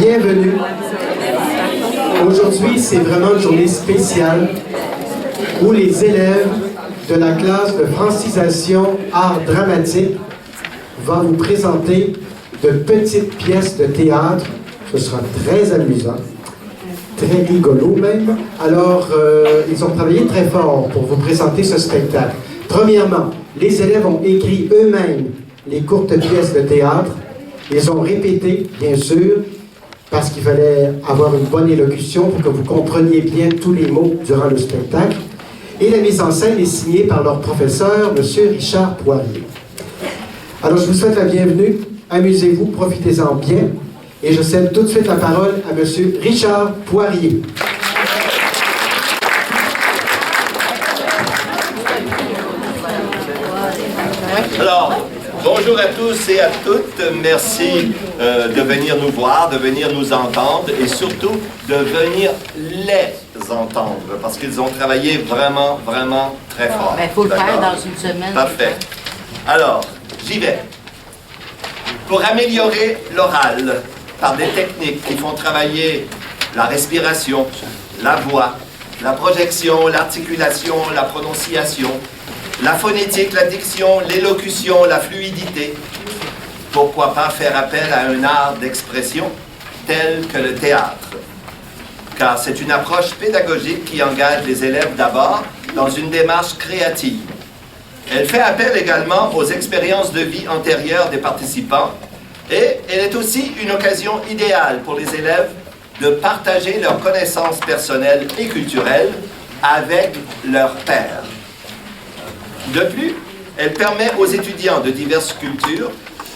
Bienvenue. Aujourd'hui, c'est vraiment une journée spéciale où les élèves de la classe de francisation art dramatique vont vous présenter de petites pièces de théâtre. Ce sera très amusant, très rigolo même. Alors, ils ont travaillé très fort pour vous présenter ce spectacle. Premièrement, les élèves ont écrit eux-mêmes les courtes pièces de théâtre. Ils ont répété, bien sûr, parce qu'il fallait avoir une bonne élocution pour que vous compreniez bien tous les mots durant le spectacle. Et la mise en scène est signée par leur professeur, M. Richard Poirier. Alors, je vous souhaite la bienvenue. Amusez-vous, profitez-en bien. Et je cède tout de suite la parole à M. Richard Poirier. Alors, bonjour à tous et à toutes. Merci de venir nous voir, de venir nous entendre et surtout de venir les entendre parce qu'ils ont travaillé vraiment, vraiment très fort. Il faut le faire dans une semaine. Parfait. Alors, j'y vais. Pour améliorer l'oral par des techniques qui font travailler la respiration, la voix, la projection, l'articulation, la prononciation, la phonétique, la diction, l'élocution, la fluidité. Pourquoi pas faire appel à un art d'expression tel que le théâtre? Car c'est une approche pédagogique qui engage les élèves d'abord dans une démarche créative. Elle fait appel également aux expériences de vie antérieures des participants et elle est aussi une occasion idéale pour les élèves de partager leurs connaissances personnelles et culturelles avec leurs pairs. De plus, elle permet aux étudiants de diverses cultures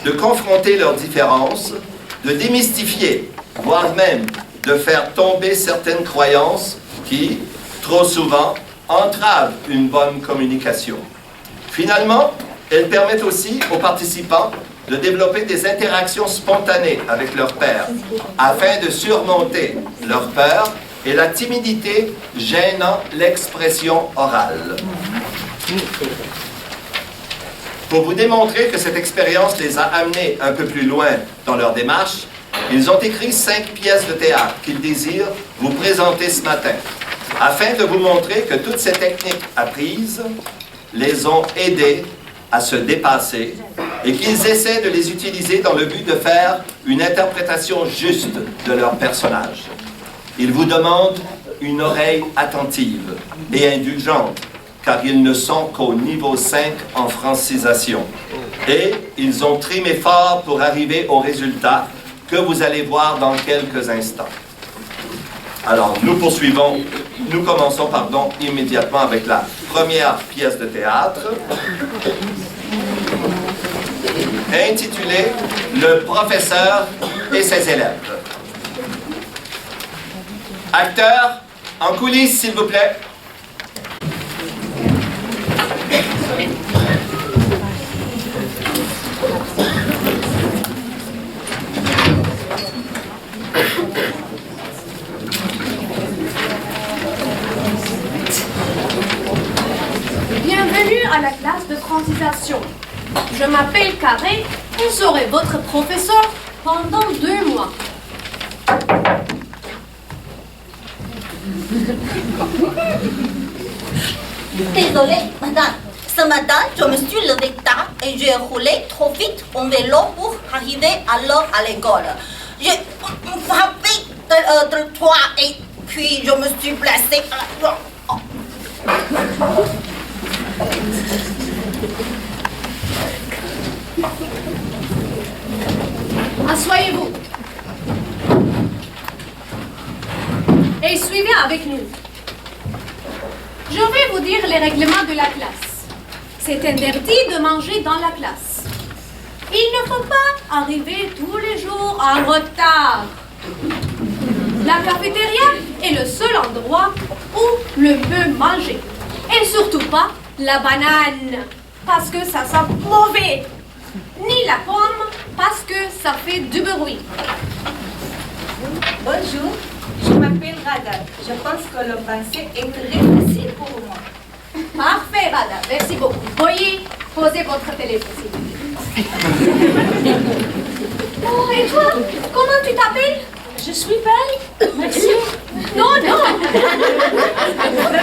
de confronter leurs différences, de démystifier, voire même de faire tomber certaines croyances qui, trop souvent, entravent une bonne communication. Finalement, elle permet aussi aux participants de développer des interactions spontanées avec leurs pairs afin de surmonter leur peur et la timidité gênant l'expression orale. Pour vous démontrer que cette expérience les a amenés un peu plus loin dans leur démarche, ils ont écrit 5 pièces de théâtre qu'ils désirent vous présenter ce matin, afin de vous montrer que toutes ces techniques apprises les ont aidés à se dépasser et qu'ils essaient de les utiliser dans le but de faire une interprétation juste de leur personnage. Ils vous demandent une oreille attentive et indulgente, car ils ne sont qu'au niveau 5 en francisation. Et ils ont trimé fort pour arriver au résultat que vous allez voir dans quelques instants. Alors, nous commençons immédiatement avec la première pièce de théâtre, intitulée « Le professeur et ses élèves ». Acteurs, en coulisses, s'il vous plaît. Bienvenue à la classe de francisation. Je m'appelle Carré et serai votre professeur pendant 2 mois. Désolée, madame. Ce matin, je me suis levée tard et j'ai roulé trop vite en vélo pour arriver à l'heure à l'école. J'ai frappé le trottoir et puis je me suis blessée. Asseyez-vous. Et suivez avec nous. Je vais vous dire les règlements de la classe. C'est interdit de manger dans la classe. Il ne faut pas arriver tous les jours en retard. La cafétéria est le seul endroit où l'on peut manger. Et surtout pas la banane, parce que ça sent mauvais. Ni la pomme, parce que ça fait du bruit. Bonjour, je m'appelle Rada. Je pense que le français est très facile pour moi. Parfait, Rada. Merci beaucoup. Veuillez poser votre téléphone, s'il vous plaît. Oh, et toi, comment tu t'appelles? Je suis belle. Merci. Non, non.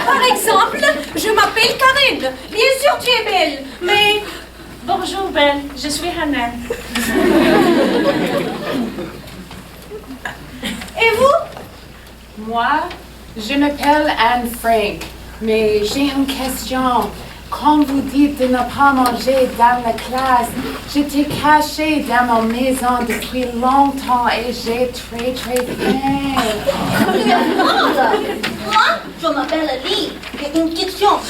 Par exemple, je m'appelle Karen. Bien sûr, tu es belle, mais... Bonjour, belle. Je suis Hannah. Et vous? Moi, je m'appelle Anne Frank, mais j'ai une question. Quand vous dites de ne pas manger dans la classe, j'étais cachée dans ma maison depuis longtemps et j'ai très faim. Moi, je m'appelle Lee. J'ai une question.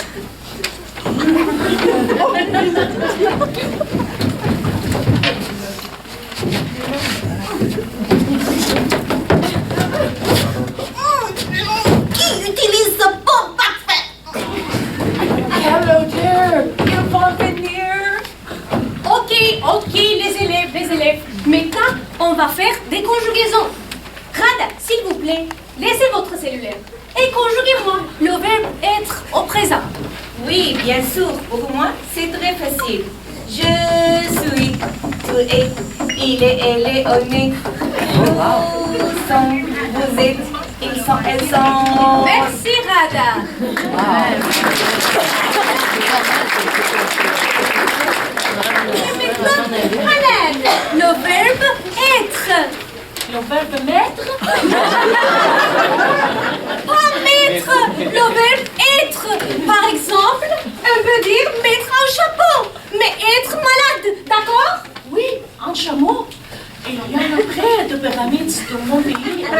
Qui utilise ce bon parfait? Quelle odeur! Ils vont venir! Ok, les élèves. Maintenant, on va faire des conjugaisons. Rada, s'il vous plaît, laissez votre cellulaire. Et conjuguez-moi le verbe être au présent. Oui, bien sûr. Pour moi, c'est très facile. Je suis, tu es, il est, elle est, on est. Nous sommes, vous êtes, ils sont, elles sont. Merci, Rada. Et maintenant, Hanan, le verbe être. Le verbe mettre. Pas mettre, le verbe être. Par exemple, on peut dire mettre un chapeau, mais être malade, d'accord? Oui, un chameau. Il y a le près de pyramides de mon pays, en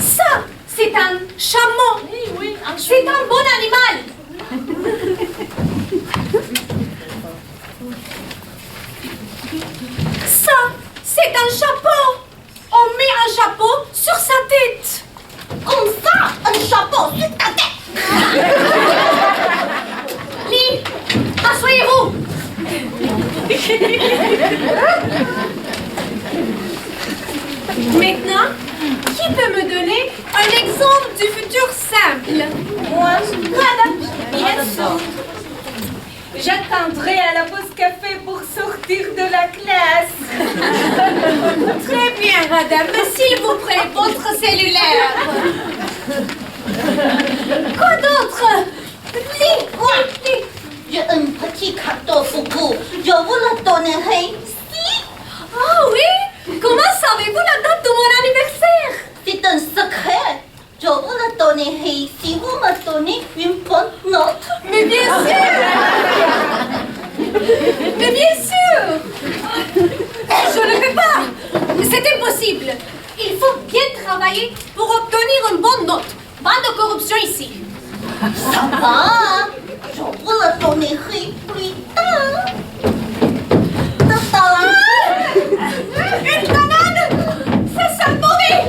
Ça, c'est un chameau. Oui, un C'est un bon animal. Ça, c'est un chapeau. On met un chapeau sur sa tête. Comme ça, un chapeau sur ta tête. Lee, asseyez-vous. Maintenant, qui peut me donner un exemple du futur simple? Moi, Rada. bien sûr. J'attendrai à la pause café pour sortir de la classe. Très bien, Rada, mais s'il vous plaît, votre cellulaire. Quoi d'autre? Lee, Lee. J'ai un petit cadeau pour vous. Je vous le donnerai si. Ah oui? Comment savez-vous la date de mon anniversaire? C'est un secret. Je vous le donnerai si vous me donnez une bonne note. Mais bien sûr! Mais bien sûr! Je ne peux pas! C'est impossible! Il faut bien travailler pour obtenir une bonne note. Pas de corruption ici. Ça va. Je vous le donnerai plus tard. Tata. Une banane! Ça sent mauvais!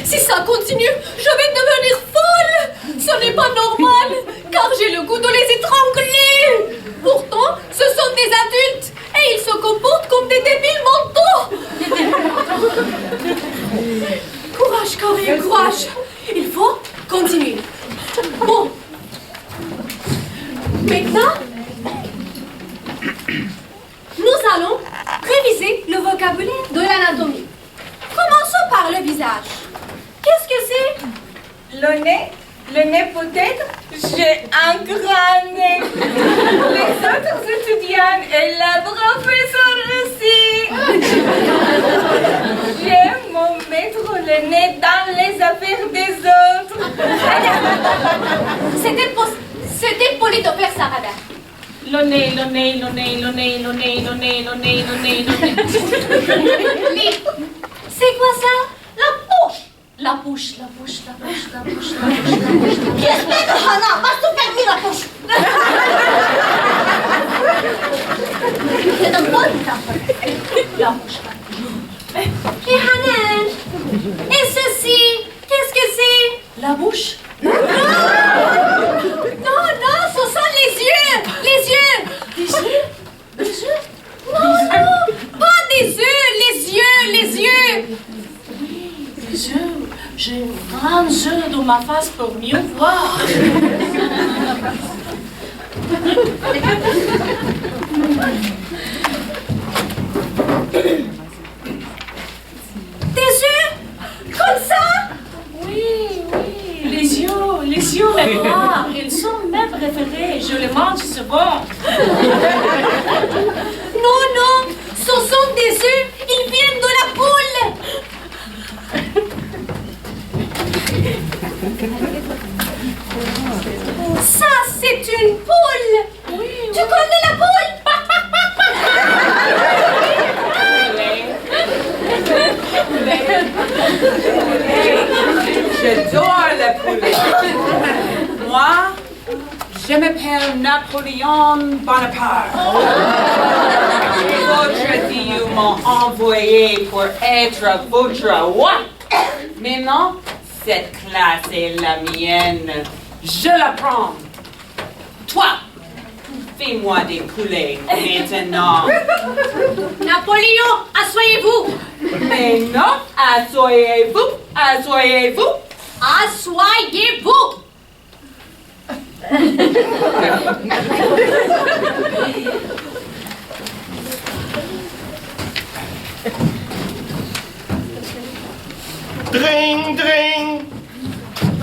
Si ça continue, je vais devenir folle! Ce n'est pas normal, car j'ai le goût de les étrangler! Pourtant, ce sont des adultes, et ils se comportent comme des débiles mentaux! Courage, Corinne, courage! Il faut continuer. Bon. Maintenant, nous allons réviser le vocabulaire de l'anatomie. Commençons par le visage. Qu'est-ce que c'est? Le nez peut-être, j'ai un grand nez. Les autres étudiants et la professeure aussi. J'aime me mettre le nez dans les affaires des autres. C'était poli de faire ça, Rada. Le nez. Lee, c'est quoi ça? La bouche. J'espère que Hannah va se fermer la bouche. C'est un bon temps. La bouche. Et Hanan? Et ceci? Qu'est-ce que c'est? La bouche. Non, ce sont les yeux! Les yeux! Des yeux? Non, pas des yeux, les yeux! Les yeux. J'ai un grand jeu dans ma face pour mieux voir. Des yeux comme ça? Oui, les yeux noirs, ils sont mes préférés. Je les mange souvent. Non, non, ce sont des œufs, ils viennent de la poule. Ça, c'est une poule. Oui, Tu connais la poule? J'adore la poulet. Moi, je m'appelle Napoléon Bonaparte. Votre Dieu m'a envoyé pour être votre roi. Maintenant, cette classe est la mienne. Je la prends. Toi, fais-moi des poulets maintenant. Napoléon, asseyez-vous. Mais non, asseyez-vous, asseyez-vous. Asseyez-vous. Dring, dring.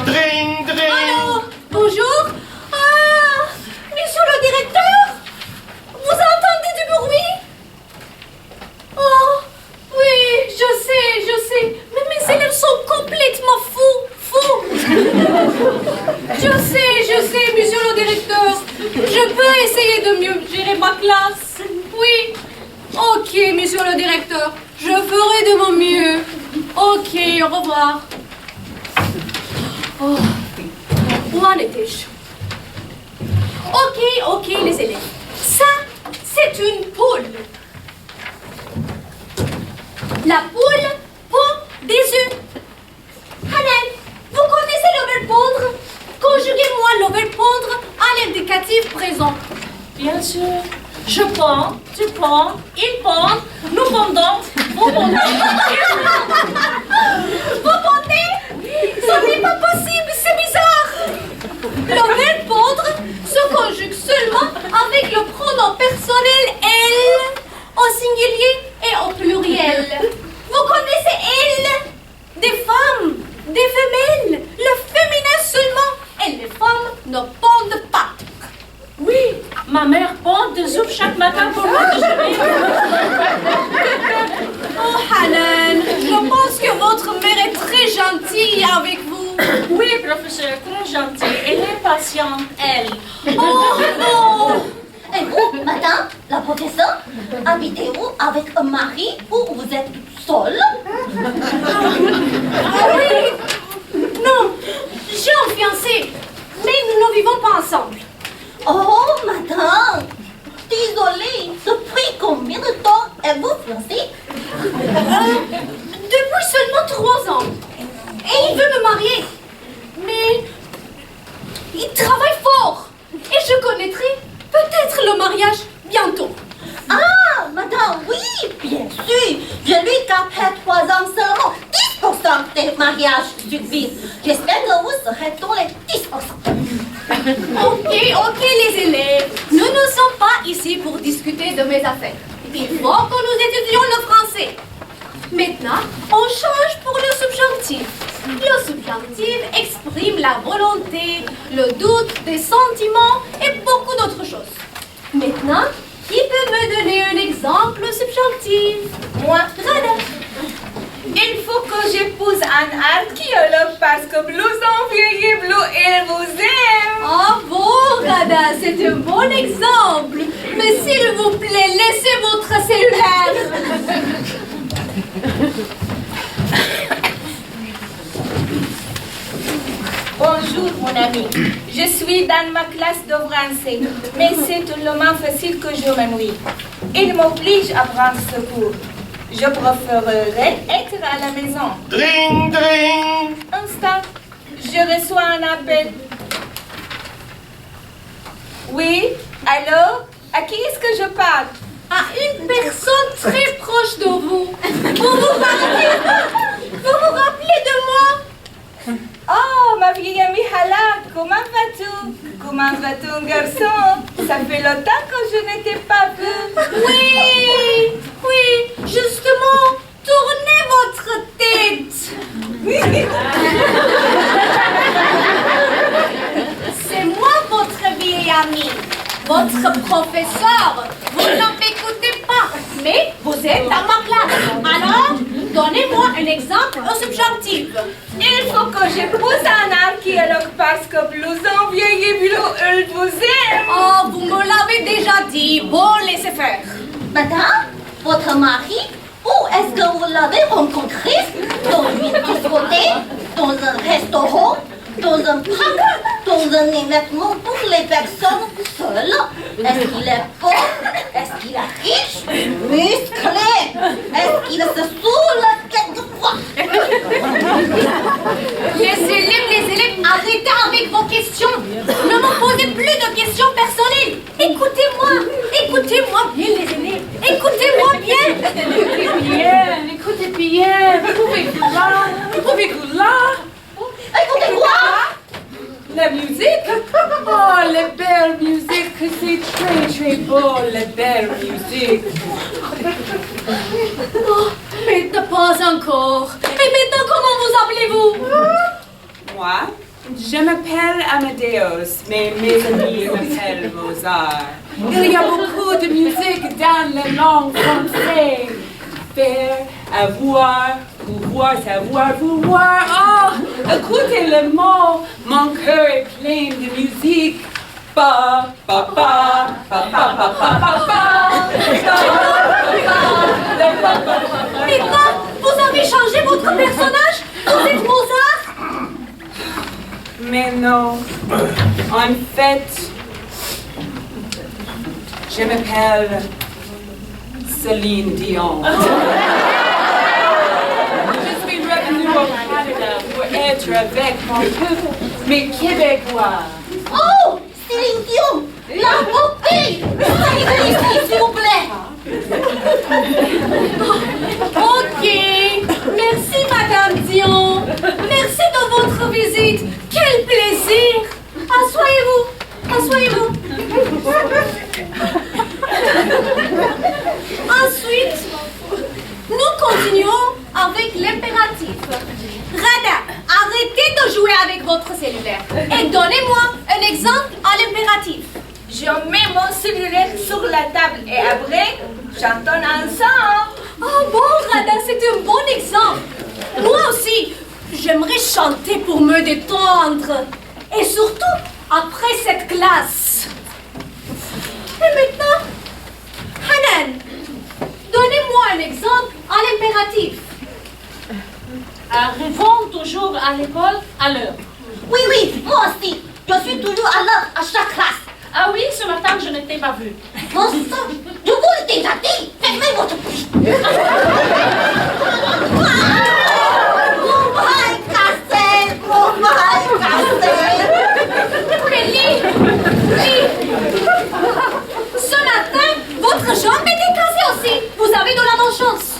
Dring, dring. Allô, bonjour. Ah, monsieur le directeur, vous entendez du bruit? Oh, oui, je sais, mais mes élèves sont complètement fous. Je sais, monsieur le directeur, je peux essayer de mieux gérer ma classe. Oui, ok, monsieur le directeur, je ferai de mon mieux. Ok, au revoir. Oh, où en étais-je? Ok, les élèves. Ça, c'est une poule. La poule pond des œufs. Hanan, vous connaissez le verbe pondre? Conjuguez-moi le verbe pondre à l'indicatif présent. Bien sûr. Je pends, tu pends, il pond, nous pondons, vous pondez. Vous pondez? Ce n'est pas possible, c'est bizarre. Le verbe pondre se conjugue seulement avec le pronom personnel elle, au singulier et au pluriel. Vous connaissez elle? Des femmes, des femelles, le féminin seulement. Et les femmes ne pondent pas. Oui, ma mère pond des œufs chaque matin pour moi déjeuner. Oh, Hanan, je pense que votre mère est très gentille avec vous. Oui, professeur, très gentille. Elle est patiente, elle. Oh, non. Et vous, madame, la professeure, habitez-vous avec un mari ou vous êtes seule? Ah oui. Non, j'ai un fiancé, mais nous ne vivons pas ensemble. Oh, madame, désolée, depuis combien de temps êtes-vous fiancée? Depuis seulement 3 ans. Et il veut me marier. Mais il travaille fort. Et je connaîtrai peut-être le mariage bientôt. Ah, madame, oui, bien sûr. Je lui qu'après 3 ans seulement, 10% des mariages suffisent. J'espère que vous serez dans les 10%. Ok, les élèves. Nous ne sommes pas ici pour discuter de mes affaires. Il faut que nous étudions le français. Maintenant, on change pour le subjonctif. Le subjonctif exprime la volonté, le doute, des sentiments et beaucoup d'autres choses. Maintenant, qui peut me donner un exemple subjonctif? Moi, Rada. il faut que j'épouse un archéologue parce que blouson vieilli bleu, il vous aime. Ah bon, Rada, c'est un bon exemple. Mais s'il vous plaît, laissez votre cellulaire. Bonjour mon ami, je suis dans ma classe de français, mais c'est tellement facile que je m'ennuie. Il m'oblige à prendre ce cours. Je préférerais être à la maison. Dring, dring. Instant, je reçois un appel. Oui, allô? À qui est-ce que je parle? À une personne très proche de vous. Vous vous rappelez de moi? comment va ton garçon? Ça fait longtemps que je ne t'ai pas vu. Oui, justement, tournez votre tête. C'est moi votre vieil ami, votre professeur. Vous n'en m'écoutez pas, mais vous êtes dans ma classe. Alors, donnez-moi un exemple subjonctif. Il faut que j'épouse un archéologue parce que blouson vieil et bleu, il vous aime. Oh, vous me l'avez déjà dit. Bon, laissez faire. Madame, votre mari, où est-ce que vous l'avez rencontré? Dans une discothèque? Dans un restaurant? Dans un parc? Dans un événement pour les personnes seules? Est-ce qu'il est pauvre? Est-ce qu'il est riche? Musclé? Est-ce qu'il se saoule quelquefois? Les élèves, arrêtez avec vos questions. Ne me posez plus de questions personnelles. Écoutez-moi bien, les élèves. Écoutez-moi bien. Écoutez bien. Pouvez-vous là? Écoutez quoi? La musique? Oh, la belle musique, c'est très beau, la belle musique. Oh, mais pas encore. Et maintenant, comment vous appelez-vous? Moi, je m'appelle Amadeus, mais mes amis m'appellent Mozart. Il y a beaucoup de musique dans la langue française. Faire, avoir, pouvoir, savoir, vouloir. Oh, écoutez le mot. Mon cœur est plein de musique. Ba, ba, ba, ba, ba, ba, ba, ba, ba. Maintenant, vous avez changé votre personnage? Vous êtes Mozart? Mais non, en fait, je m'appelle Céline Dion. Je suis revenue au Canada pour être avec mon peuple, mes Québécois. Oh, Céline Dion, la beauté! Arrivez ici, s'il vous plaît! Ok. Merci, Madame Dion. Merci de votre visite. Quel plaisir. Asseyez-vous. Ensuite, nous continuons avec l'impératif. Rada, arrêtez de jouer avec votre cellulaire et donnez-moi un exemple à l'impératif. Je mets mon cellulaire sur la table et après, chantons ensemble. Oh bon, Rada, c'est un bon exemple. Moi aussi, j'aimerais chanter pour me détendre. Et surtout, après cette classe. Et maintenant, Hanan, donnez-moi un exemple à l'impératif. Arrivons toujours à l'école à l'heure. Oui, moi aussi. Je suis toujours à l'heure à chaque classe. Ah oui, ce matin, je ne t'ai pas vu. Bon sang, je vous l'ai déjà dit. Fermez votre bouche. Vous m'avez cassé. Mais Lee, ce matin, votre jambe était cassée aussi. Vous avez de la malchance.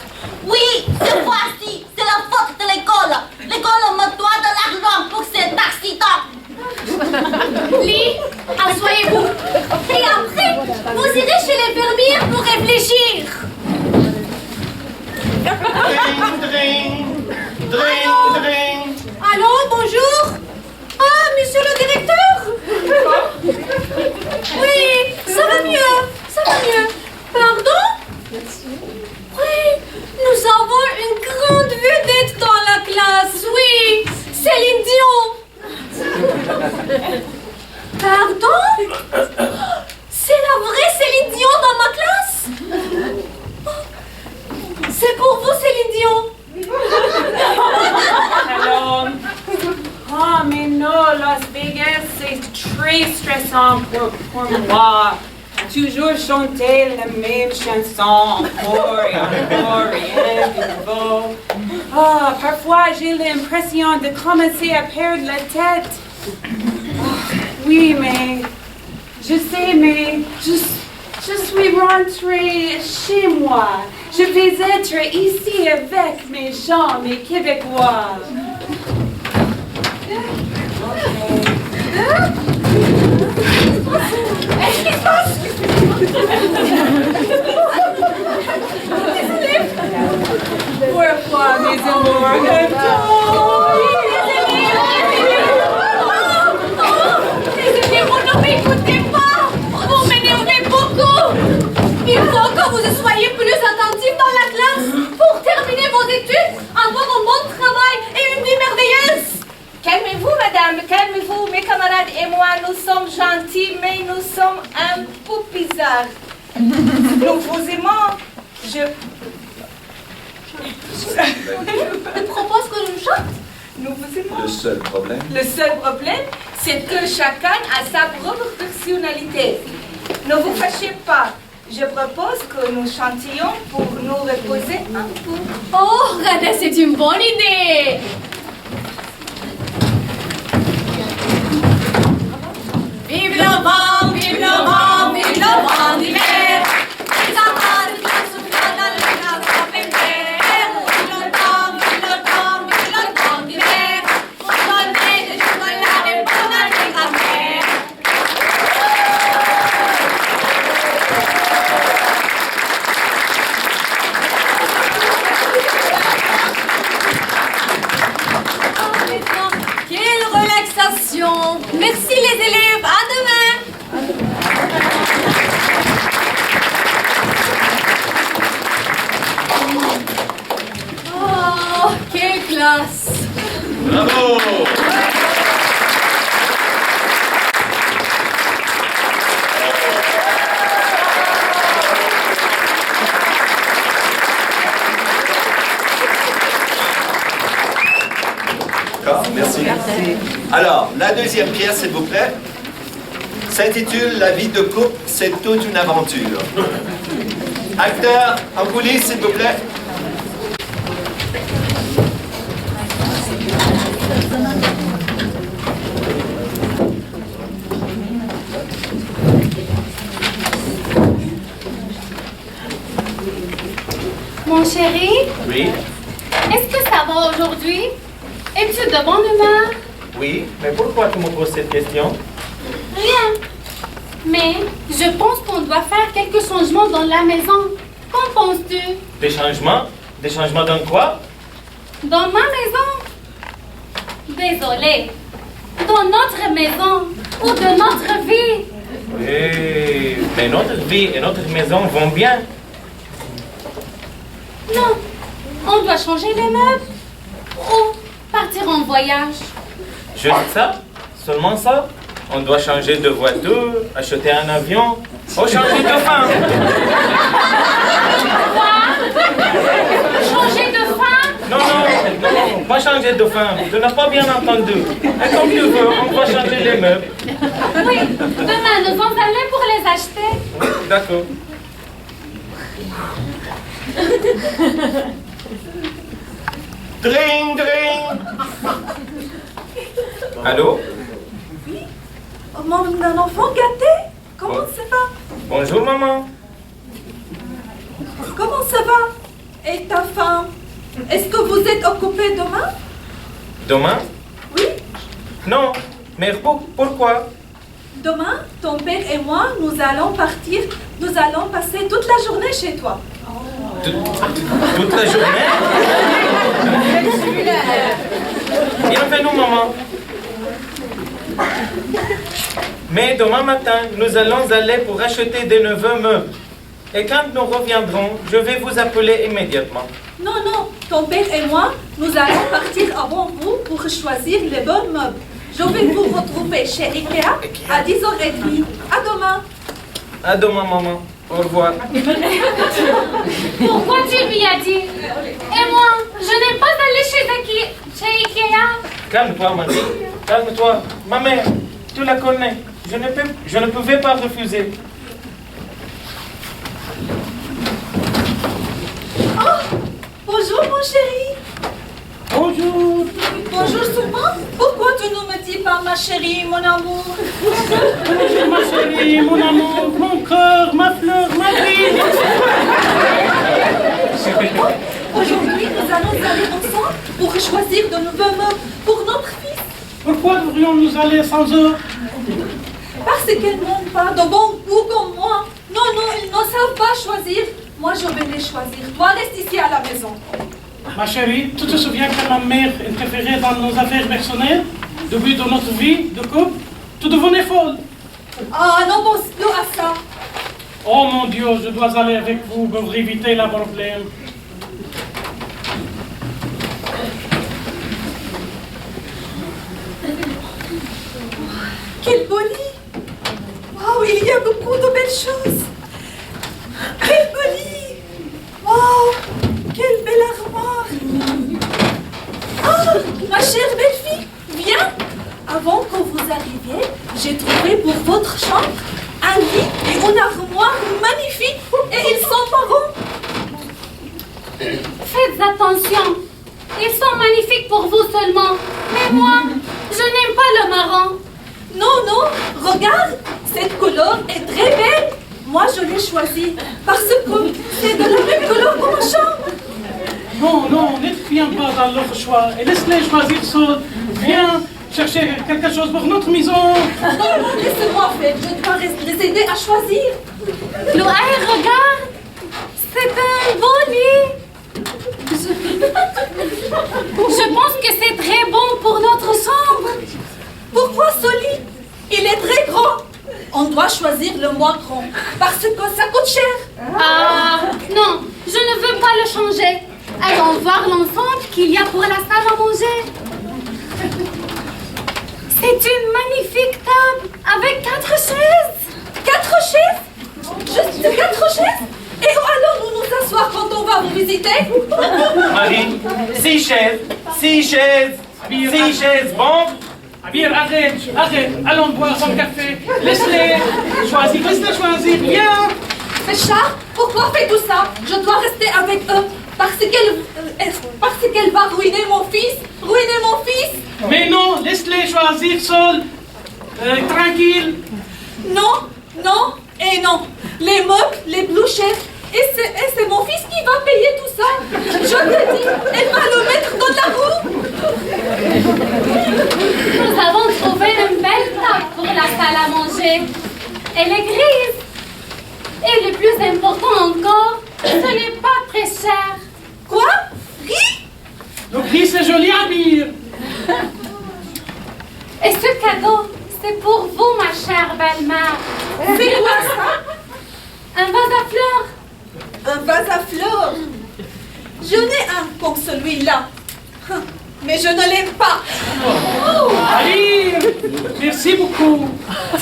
Oui, cette fois-ci, c'est la faute de l'école. L'école me doit de l'argent pour cet accident. Lee, asseyez-vous. Et après, vous irez chez l'infirmière pour réfléchir. Dring. Allô, bonjour. Ah, monsieur le directeur. Oui, ça va mieux. Pardon? Oui, nous avons une grande vedette dans la classe, oui. Céline Dion. Pardon? C'est la vraie Céline Dion dans ma classe? C'est pour vous, Céline Dion. Alors, oh mais non, Las Vegas, c'est très stressant pour moi. Toujours chanter la même chanson encore et encore, rien de nouveau. Oh, parfois j'ai l'impression de commencer à perdre la tête. Oh, oui, mais je sais, mais je suis rentrée chez moi. Je vais être ici avec mes gens, mes Québécois. Okay. Pourquoi, mes amours? Désolé, vous ne m'écoutez pas. Vous m'énervez beaucoup. Il faut que vous soyez plus attentifs dans la classe pour terminer vos études, avoir un bon travail et une vie merveilleuse. Calmez-vous, madame, calmez-vous. Mes camarades et moi, nous sommes gentils, mais nous sommes un peu bizarres. Nous vous aimons. Je propose que je chante. Nous vous aimons. Le seul problème. Le seul problème, c'est que chacun a sa propre personnalité. Ne vous fâchez pas. Je propose que nous chantions pour nous reposer un peu. Oh, regardez, c'est une bonne idée. Vive le vent, vive le vent, vive le vent d'hiver. Les amas de tous soufflent dans le gaz à pépère. Vive le vent, vive le vent, vive le vent d'hiver. Pour donner des chocolats et bonne année grand-mère. Quelle relaxation! Merci les élèves, à demain! Oh, quelle classe! Bravo! D'accord, merci. Alors, la deuxième pièce, s'il vous plaît, s'intitule La vie de couple, c'est toute une aventure. Acteur en coulisses, s'il vous plaît. Mon chéri, Oui, est-ce que ça va aujourd'hui? Es-tu de bonne humeur? oui, mais pourquoi tu me poses cette question? Rien. Mais je pense qu'on doit faire quelques changements dans la maison. Qu'en penses-tu? Des changements? Des changements dans quoi? Dans ma maison? Désolée. Dans notre maison ou de notre vie? Oui, mais notre vie et notre maison vont bien. Non. On doit changer les meubles ou partir en voyage. Juste ça? Seulement ça? On doit changer de voiture, acheter un avion, ou changer de femme. Changer de femme? Non, non, non, pas changer de femme. Tu n'as pas bien entendu. Et comme tu veux, on va changer les meubles. Oui. Demain, nous allons aller pour les acheter. D'accord. Dring, dring! Allô? Mon enfant gâté, comment ça va? Bonjour, maman. Comment ça va? Et ta femme? Est-ce que vous êtes occupé demain? Demain? Oui. Non. Mais pourquoi? Demain, ton père et moi, nous allons partir. Nous allons passer toute la journée chez toi. Toute la journée? Bienvenue, maman. Mais demain matin, nous allons aller pour acheter des nouveaux meubles. Et quand nous reviendrons, je vais vous appeler immédiatement. Non, non, ton père et moi, nous allons partir avant vous pour choisir les bons meubles. Je vais vous retrouver chez Ikea à 10h30. À demain. À demain, maman. Au revoir. Pourquoi tu lui as dit? Et moi, je n'ai pas allé chez Ikea. Calme-toi, Marie. Calme-toi. Ma mère, tu la connais. Je ne pouvais pas refuser. Oh, bonjour mon chéri. Bonjour. Bonjour souvent. Pourquoi tu ne me dis pas ma chérie, mon amour? Bonjour ma chérie, mon amour, mon cœur, ma fleur, ma vie. Aujourd'hui, nous allons aller ensemble pour choisir de nouveaux meubles pour notre fils. Pourquoi devrions-nous aller sans eux? Parce qu'elles n'ont pas de bon goût comme moi. non, ils ne savent pas choisir. Moi, je vais les choisir. Toi, reste ici à la maison. Ma chérie, tu te souviens que ma mère interférait dans nos affaires personnelles? Depuis de notre vie de couple, tu devenais folle. Ah, non, pense plus à ça. Oh mon Dieu, je dois aller avec vous pour éviter le problème. Quel beau lit! Waouh, il y a beaucoup de belles choses! Quel beau lit! Waouh, quelle belle armoire! Ah, ma chère belle-fille, viens! Avant que vous arriviez, j'ai trouvé pour votre chambre un lit et une armoire magnifiques et ils sont marrons. Faites attention. Ils sont magnifiques pour vous seulement. Mais moi, je n'aime pas le marron. Non, non, regarde, cette couleur est très belle. Moi, je l'ai choisie parce que c'est de la même couleur que ma chambre. Non, non, n'interviens pas dans leur choix et laisse-les choisir seuls. Viens chercher quelque chose pour notre maison. Non, laissez-moi faire, je dois les aider à choisir. Chloé, regarde, c'est un beau lit. Je pense que c'est très bon pour notre chambre. Pourquoi ce lit? Il est très grand. On doit choisir le moins grand parce que ça coûte cher. Ah, non, je ne veux pas le changer. Allons voir l'ensemble qu'il y a pour la salle à manger. C'est une magnifique table avec 4 chaises. 4 chaises? Juste 4 chaises? Et alors nous nous asseoir quand on va vous visiter? Marie, 6 chaises, 6 chaises, 6 chaises, bon? Abir, arrête, allons boire un café. Laisse-les choisir, viens. Mais Charles, pourquoi fais tout ça? Je dois rester avec eux parce qu'elle va ruiner mon fils. Mais non, laisse-les choisir seuls, tranquille. Non, et non. Les meubles, les blouchettes, et c'est mon fils qui va payer tout ça. Je te dis, elle va le mettre dans la roue. Nous avons trouvé une belle table pour la salle à manger. Elle est grise. Et le plus important encore, ce n'est pas très cher. Quoi? Gris? Le gris, c'est joli, Abir. Et ce cadeau, c'est pour vous, ma chère belle-mère. C'est quoi ça? Un vase à fleurs. Un vase à fleurs? Je n'ai un comme celui-là. Mais je ne l'aime pas. Abir, merci beaucoup.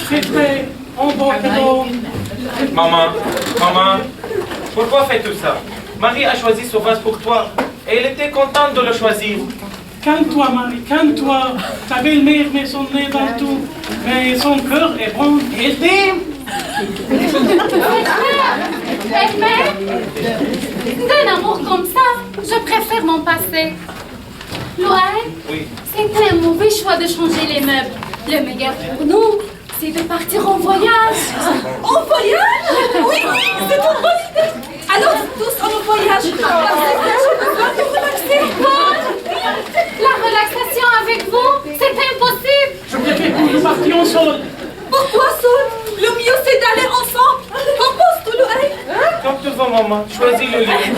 Très, un bon cadeau. Maman, pourquoi fais-tu ça? Marie a choisi ce vase pour toi et elle était contente de le choisir. Calme-toi, Marie, calme-toi. Ta belle-mère met son nez dans tout, mais son cœur est bon et elle t'aime. Belle-mère, d'un amour comme ça, je préfère m'en passer. Loïc, Oui. c'était un mauvais choix de changer les meubles. Le meilleur pour nous, c'est de partir en voyage. En voyage? Oui, c'est une bonne idée. Alors tous en voyage. Je dois me relaxer. La relaxation avec vous, c'est impossible. Je préfère que nous partions seuls. Pourquoi seul? Le mieux c'est d'aller ensemble. Qu'en penses-tu, Loïc? Comme tu veux, maman, choisis le lit.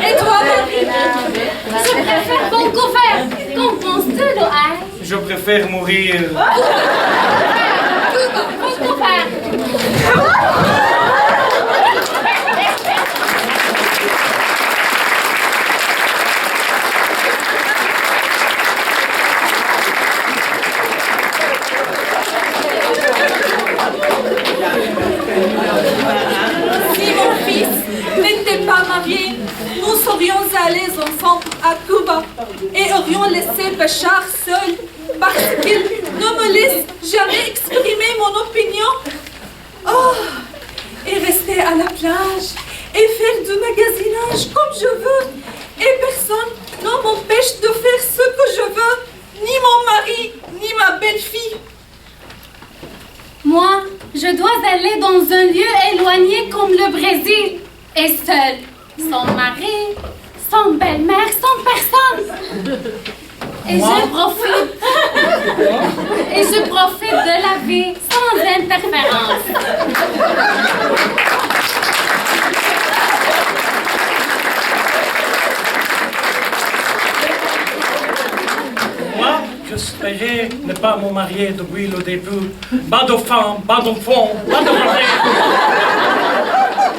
Et toi, Marie? Je préfère Vancouver. Qu'en penses-tu, Loïc? Je préfère mourir. Vancouver. Si mon fils n'était pas marié, nous serions allés ensemble à Cuba et aurions laissé Béchard seul parce qu'il ne me laisse jamais exprimer mon opinion. Oh, et rester à la plage et faire du magasinage comme je veux. Et personne ne m'empêche de faire ce que je veux, ni mon mari, ni ma belle-fille. Moi, je dois aller dans un lieu éloigné comme le Brésil. Et seule, sans mari, sans belle-mère, sans personne. Et je profite Et je profite de la vie sans interférence. Moi, j'espérais ne pas me marier depuis le début. Pas de femme, pas d'enfant, pas de mari.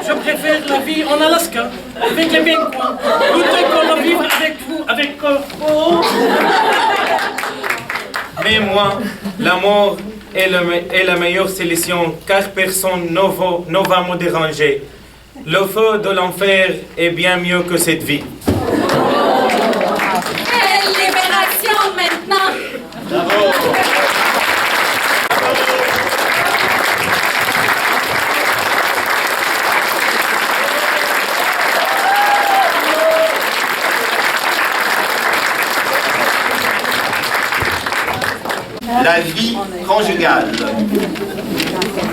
Je préfère la vie en Alaska, avec les pingouins, plutôt que de vivre avec vous, avec... Mais moi, l'amour est la meilleure solution, car personne ne va me déranger. Le feu de l'enfer est bien mieux que cette vie. Quelle libération maintenant! Bravo. La vie conjugale.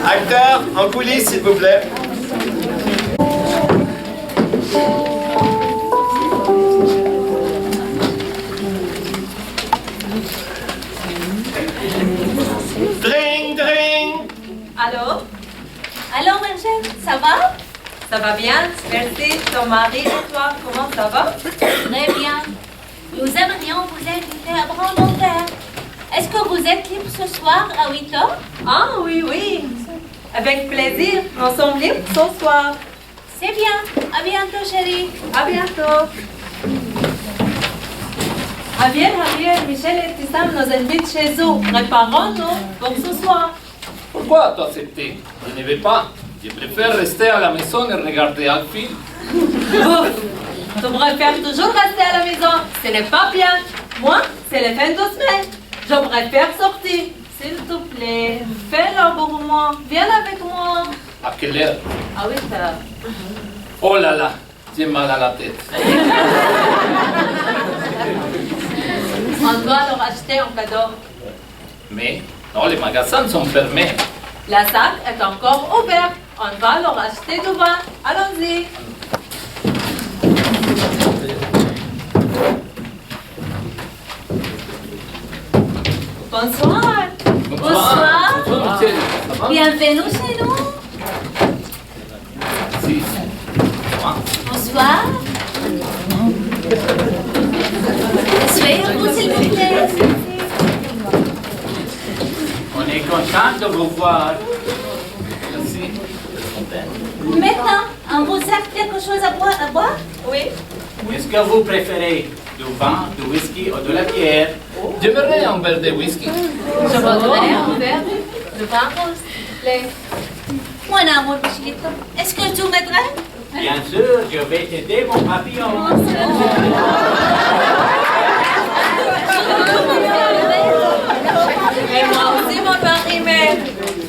Acteur en coulisses, s'il vous plaît. Dring, dring. Allô? Allô, Margène, ça va? Ça va bien? Merci. Ton mari et toi, comment ça va? Très bien. Nous aimerions vous inviter à prendre un verre. Est-ce que vous êtes libre ce soir à 8 heures? Ah oui, oui. Avec plaisir. Nous sommes libres ce soir. C'est bien. À bientôt, chérie. À bientôt. Javier, Michel et Tissam nous invitent chez eux. Préparons-nous pour ce soir. Pourquoi tu accepté? Je ne vais pas. Je préfère rester à la maison et regarder un film. Tu préfères toujours rester à la maison. Ce n'est pas bien. Moi, c'est les fins de semaine. Je préfère sortir. S'il te plaît, fais-le pour moi. Viens avec moi. À quelle heure? À 8 heures. Oh là là, j'ai mal à la tête. On doit leur acheter un cadeau. Mais non, les magasins sont fermés. La sac est encore ouverte. On va leur acheter du vin. Allons-y. Bonsoir. Bonsoir. Bonsoir, Michel. Ça va? Bienvenue chez nous. Si. Bonsoir. Soyez-vous, s'il vous plaît. On est content de vous voir. Merci. Maintenant, on vous sert quelque chose à boire? Oui. Est-ce que vous préférez du vin, du whisky ou de la bière? J'aimerais un verre de whisky. Je voudrais un verre de vin rose, s'il vous plaît. Mon amour, Michelito, est-ce que tu m'aiderais? Bien sûr, je vais t'aider, mon papillon. Et moi aussi, mon mari m'aide.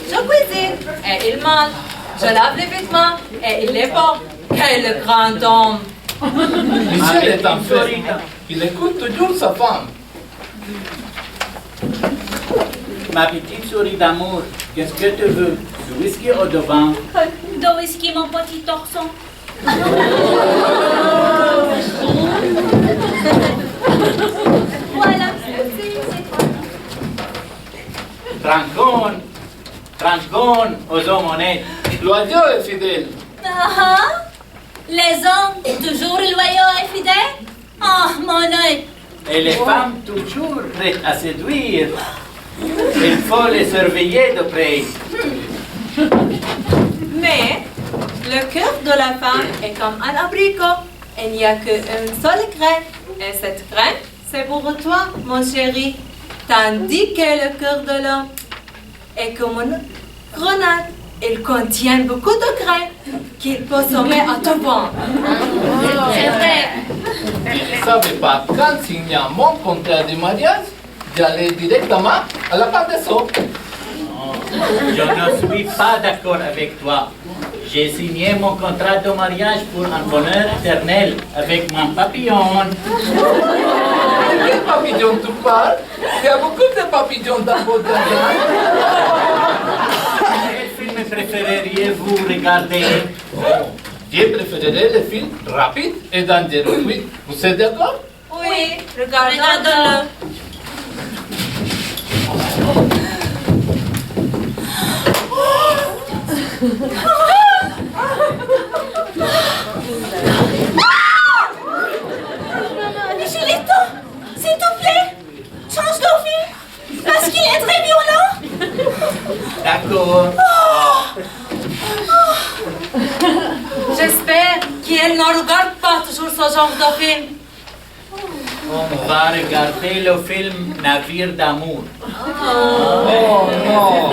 Je cuisine et il mange. Je lave les vêtements et il est bon. Quel grand homme! Michel est un fait. Il écoute toujours sa femme. Ma petite souris d'amour, qu'est-ce que tu veux? Du whisky ou du vin? De whisky, mon petit torson. Voilà. Tranquille aux hommes honnêtes. Loyaux et fidèles. Ah, les hommes toujours loyaux et fidèles? Oh, mon œil. Et les femmes toujours prêtes à séduire. Il faut les surveiller de près. Mais le cœur de la femme est comme un abricot. Il n'y a qu'une seule graine. Et cette graine, c'est pour toi, mon chéri. Tandis que le cœur de l'homme est comme une grenade. Il contient beaucoup de graines qu'il peut semer à tout vent. C'est vrai. Je ne savais pas, quand signé mon contrat de mariage, j'allais directement à la pendaison. Je ne suis pas d'accord avec toi. J'ai signé mon contrat de mariage pour un bonheur éternel avec mon papillon. Quel papillon tu parles? Il y a beaucoup de papillons dans votre jardin. Quel film préféreriez-vous regarder? Je préférerais les films rapides et dangereux. Oui, vous êtes d'accord? Oui, regarde-le. Michelito, s'il te plaît, change de film, parce qu'il est très violent. D'accord. J'espère qu'elle ne regarde pas toujours ce genre de film. On va regarder le film Navire d'amour. Oh non.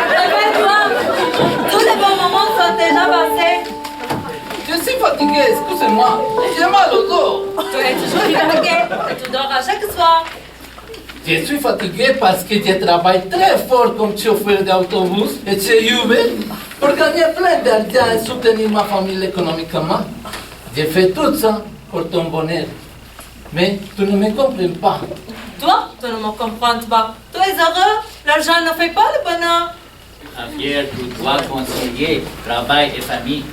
Réveille-toi. Tous les bons moments sont déjà passés. Je suis fatigué, excusez-moi. J'ai mal au dos. Tu es toujours fatigué et tu dors à chaque soir. Je suis fatigué parce que je travaille très fort comme chauffeur d'autobus et chez Uber pour gagner plein d'argent et soutenir ma famille économiquement. Je fais tout ça pour ton bonheur. Mais tu ne me comprends pas. Toi, tu ne me comprends pas. Tu es heureux. L'argent ne fait pas le bonheur. Javier, tu dois concilier travail et famille.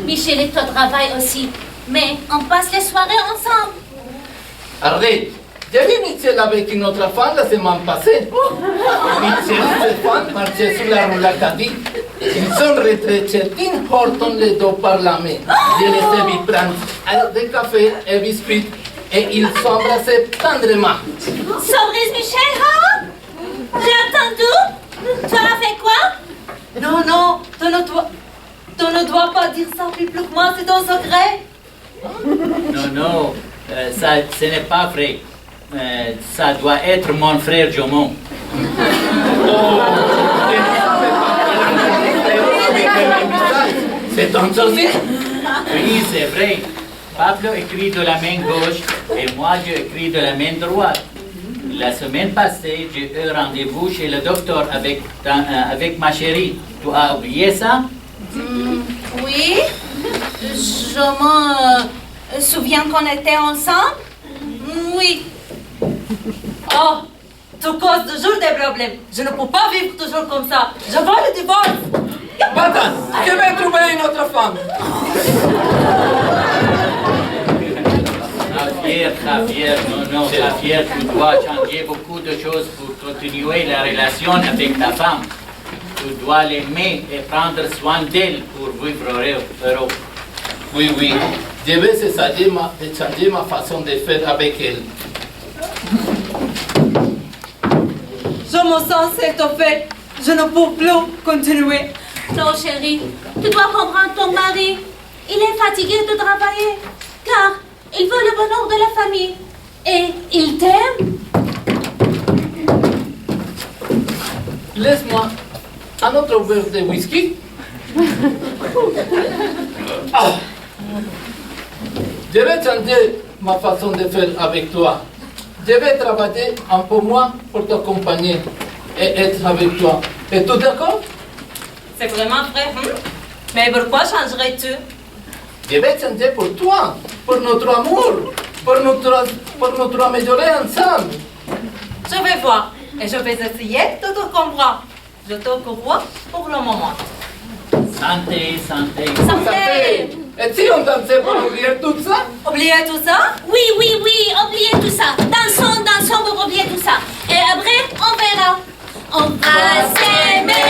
Michelito travaille aussi, mais on passe les soirées ensemble. Arrête. J'ai vu Michel avec une autre femme la semaine passée. Michel et cette femme marchaient sur la rue Lacadie. Ils sont rentrés chez Tim Horton les deux par la main. Je les ai vus prendre des cafés et biscuits et ils s'embrassaient tendrement. Surprise, Michel, hein? J'ai attendu. Tu as fait quoi? Non, non, tu ne dois pas dire ça publiquement, c'est un secret. Non, non, ça, ce n'est pas vrai. Ça doit être mon frère Jomon. C'est ton sosie? Oui, c'est vrai. Pablo écrit de la main gauche et moi je écris de la main droite. La semaine passée, j'ai eu rendez-vous chez le docteur avec ma chérie. Tu as oublié ça? Oui. Je me souviens qu'on était ensemble. Oui. Oh, tu causes toujours des problèmes. Je ne peux pas vivre toujours comme ça. Je veux le divorce. Madame, je vais trouver une autre femme. Javier, non, Javier, tu dois changer beaucoup de choses pour continuer la relation avec ta femme. Tu dois l'aimer et prendre soin d'elle pour vivre heureux. Oui, je vais essayer de changer ma façon de faire avec elle. Je me sens étouffée. Je ne peux plus continuer. Non, chérie, tu dois comprendre ton mari. Il est fatigué de travailler, car il veut le bonheur de la famille. Et il t'aime. Laisse-moi un autre verre de whisky. Je vais changer ma façon de faire avec toi. Je vais travailler un peu moins pour t'accompagner et être avec toi. Es-tu d'accord? C'est vraiment vrai, hein? Mais pourquoi changerais-tu? Je vais changer pour toi, pour notre amour, pour notre améliorer ensemble. Je vais voir et je vais essayer de te comprendre. Je te crois pour le moment. Santé, santé. Santé. Et si on dansait pour oublier tout ça? Oublier tout ça? Oui, oubliez tout ça. Dansons pour oublier tout ça. Et après, on verra. On va s'aimer.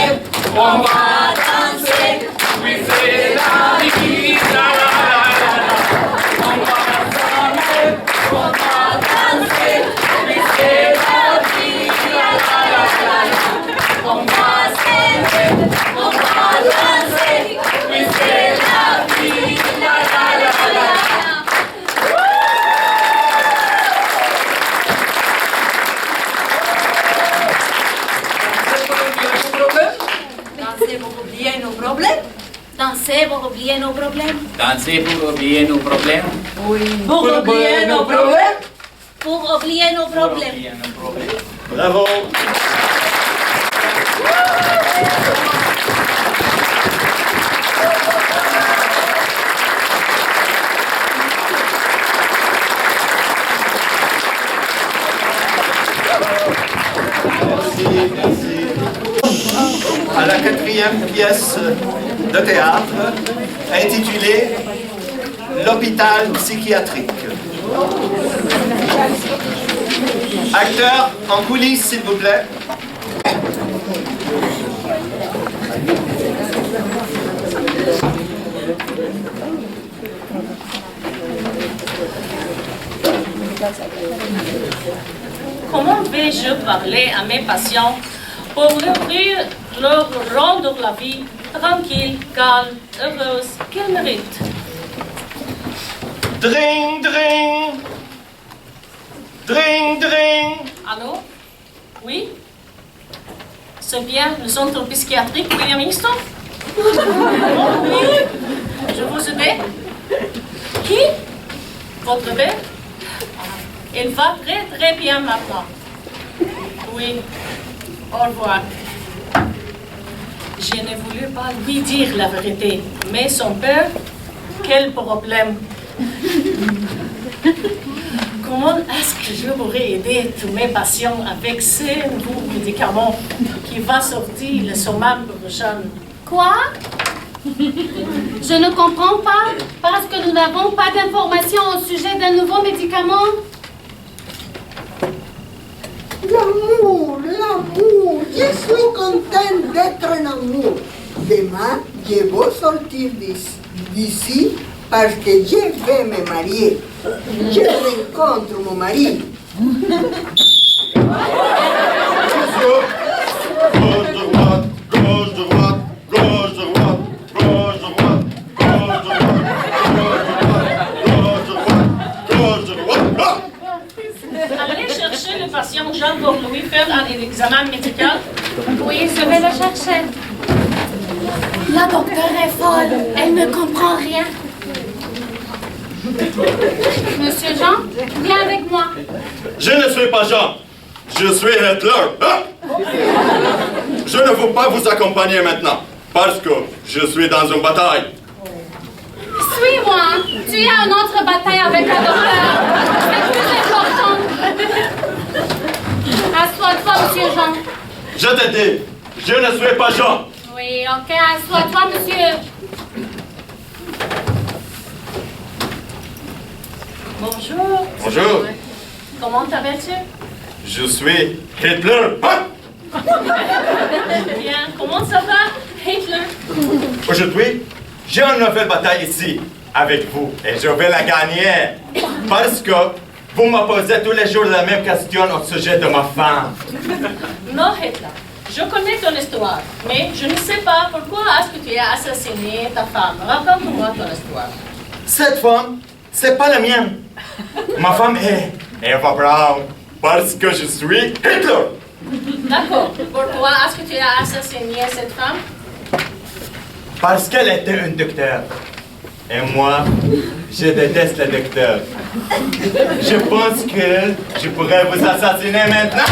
On va danser. Oui, c'est la vie. La, la, la, la. On va s'aimer. On va danser. Oui, c'est la vie. La, la, la, la. On va s'aimer. On va danser. Oui, c'est la vie. La, la, la, la. Danser pour oublier nos problèmes? Danser pour oublier nos problèmes. Danser pour oublier nos problèmes. Oui. Pour oublier nos problèmes? Pour oublier nos Pour problèmes. oublier nos problèmes. Bravo. Merci. 4e pièce de théâtre intitulée L'hôpital psychiatrique. Acteurs en coulisses, s'il vous plaît. Comment vais-je parler à mes patients pour leur rendre la vie tranquille, calme, heureuse qu'ils méritent? Dring, dring! Dring, dring! Allô? Oui? C'est bien le centre psychiatrique William Hingston? Oui? Je vous aide? Qui? Votre père? Il va très bien maintenant. Oui. Au revoir. Je ne voulais pas lui dire la vérité, mais son père, quel problème. Comment est-ce que je pourrais aider tous mes patients avec ces nouveaux médicaments qui va sortir le semaine prochaine? Quoi? Je ne comprends pas, parce que nous n'avons pas d'informations au sujet d'un nouveau médicament. L'amour, l'amour, je suis contente d'être en amour. Demain, je vais sortir d'ici parce que je vais me marier. Je rencontre mon mari. Gauche, droite, gauche, droite, gauche, droite, gauche, droite, gauche, droite, gauche, droite. Allez chercher le patient Jean pour lui faire un examen médical. Oui, je vais le chercher. La docteure est folle. Elle ne comprend rien. Monsieur Jean, viens avec moi. Je ne suis pas Jean, je suis Hitler. Ah! Je ne veux pas vous accompagner maintenant, parce que je suis dans une bataille. Suis-moi. Tu as une autre bataille avec la docteure. C'est plus important. Assois-toi, monsieur Jean. Je te dis, je ne suis pas Jean. Oui, ok, assois-toi, monsieur. Bonjour. Bonjour, Comment t'appelles-tu? je suis Hitler. Ah! Bien. Comment ça va, Hitler? Aujourd'hui, j'ai une nouvelle bataille ici, avec vous, et je vais la gagner. Parce que vous me posez tous les jours la même question au sujet de ma femme. Non, Hitler. Je connais ton histoire, mais je ne sais pas pourquoi est-ce que tu as assassiné ta femme. Raconte-moi ton histoire. Cette femme, c'est pas la mienne. Ma femme est Eva Braun, parce que je suis Hitler. D'accord. Pourquoi est-ce que tu as assassiné cette femme? Parce qu'elle était une docteur. Et moi, je déteste le docteur. Je pense que je pourrais vous assassiner maintenant.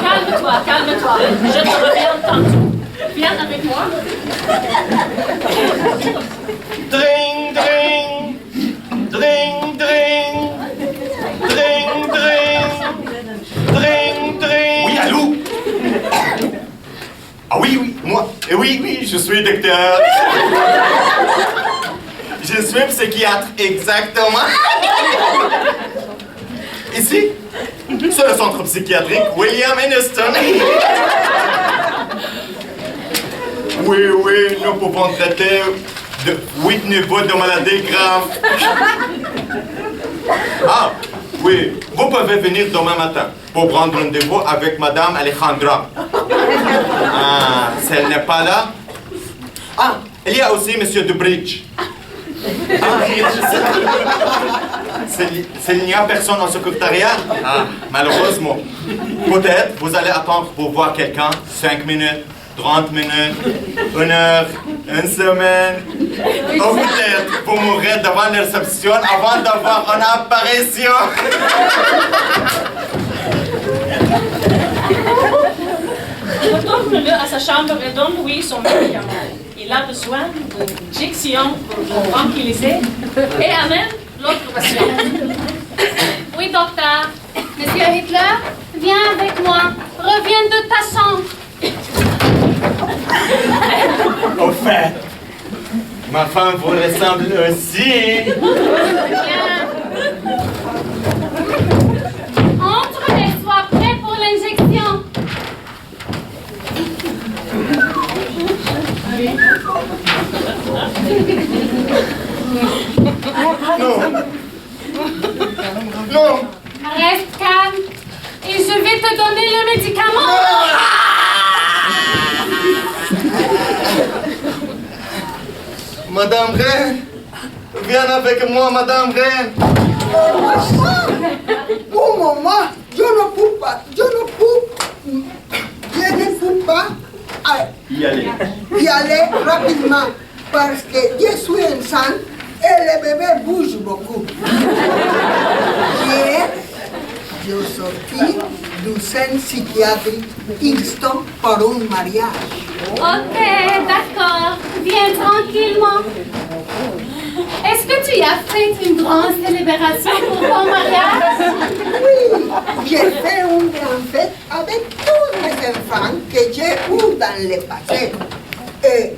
Calme-toi, calme-toi. Je te reviens tantôt. Viens avec moi. Dring, dring. Dring, dring. Dring, dring. Dring, dring. Oui, allô? Ah oui, oui, moi. Oui, je suis docteur. Je suis psychiatre, exactement. Ici, c'est le centre psychiatrique William Hingston. Oui, nous pouvons traiter de 8 niveaux de maladies graves. Ah, oui, vous pouvez venir demain matin pour prendre rendez-vous avec Madame Alejandra. Ah, si elle n'est pas là. Ah, il y a aussi Monsieur Dubridge. S'il n'y a personne au secrétariat, malheureusement, peut-être vous allez attendre pour voir quelqu'un 5 minutes, 30 minutes, 1 heure, 1 semaine. Ou peut-être vous mourrez devant la réception avant d'avoir une apparition. Retourne-le à sa chambre et donne-lui son médicament. Il a besoin d'injection pour le tranquilliser et amène l'autre patient. Oui, docteur. Monsieur Hitler, viens avec moi. Reviens de ta chambre. Au fait, ma femme vous ressemble aussi. Bien. Entre et sois prêt pour l'injection. Non. Non. Reste calme et je vais te donner le médicament. Madame Reine, viens avec moi, Madame Reine. Un moment, je ne peux pas y aller rapidement parce que je suis enceinte et le bébé bouge beaucoup. Hier, je sortis du centre psychiatrique instant pour un mariage. Ok, d'accord. Viens tranquillement. Est-ce que tu as fait une grande célébration pour ton mariage? Oui, j'ai fait une grande fête avec tous mes enfants que j'ai eus dans le passé. Et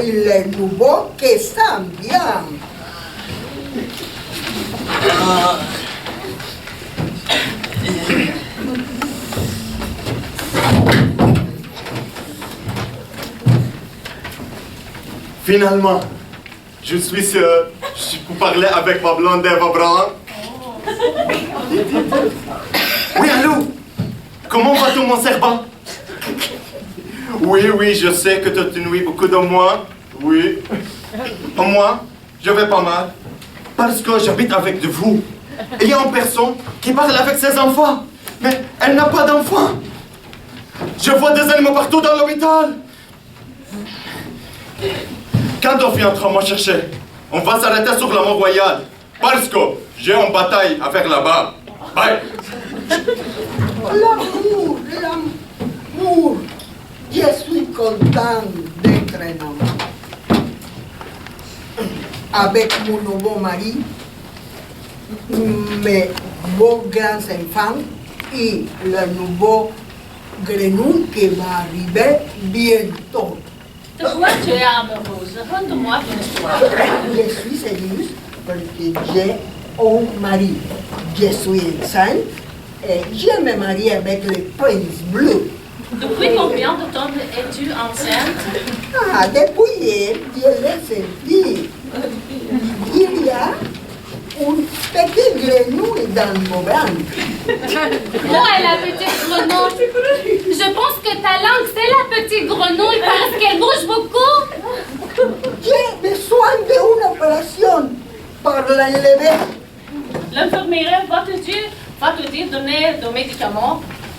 les nouveaux qui sont bien. Finalement, je suis sûr, je peux parler avec ma blonde Eva Brown. Oui, allô? Comment va-t-on, mon serpent? Oui, je sais que tu te nuis beaucoup de moi. Oui. Moi, je vais pas mal. Parce que j'habite avec de vous. Il y a une personne qui parle avec ses enfants. Mais elle n'a pas d'enfants. Je vois des animaux partout dans l'hôpital. Quand on viendra me chercher, on va s'arrêter sur la mort royale. Parce que j'ai une bataille à faire là-bas. Bye. L'amour. Je suis content d'être un homme. Avec mon nouveau mari, mes beaux grands-enfants et le nouveau grenouille qui va arriver bientôt. De quoi tu es amoureuse? Raconte-moi ton histoire. Je suis sérieuse parce que j'ai un mari. Je suis enceinte et je me marie avec le prince bleu. Depuis combien de temps es-tu enceinte? Ah, depuis hier, je l'ai senti. Il y a un petit grenouille dans mon ventre. Où est la petite grenouille? Je pense que ta langue, c'est la petite grenouille parce qu'elle bouge beaucoup. J'ai besoin d'une opération pour l'enlever. L'infirmière va te dire donner des médicaments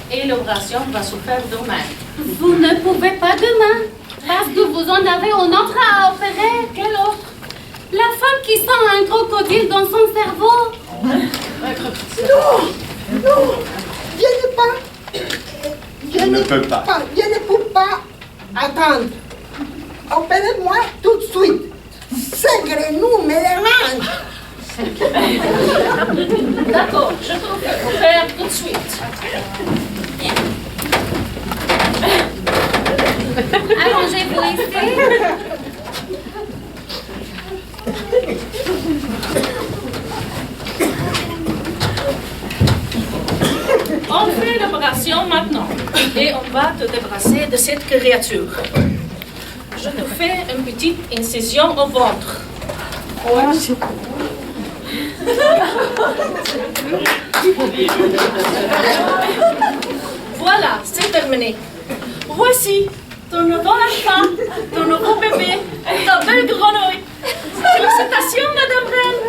et l'opération va se faire demain. Vous ne pouvez pas demain parce que vous en avez un autre à opérer. Quel autre? La femme qui sent un crocodile dans son cerveau. Non, je ne peux pas attendre. Opérez-moi tout de suite. Ces grenouilles me dérangent. D'accord, je te faire tout de suite. Arrangez-vous ici. On fait l'opération maintenant et on va te débarrasser de cette créature. Je te fais une petite incision au ventre. Voilà, c'est terminé. Voici ton nouveau enfant, ton nouveau bébé, ta belle grenouille. Félicitations, Madame Reine.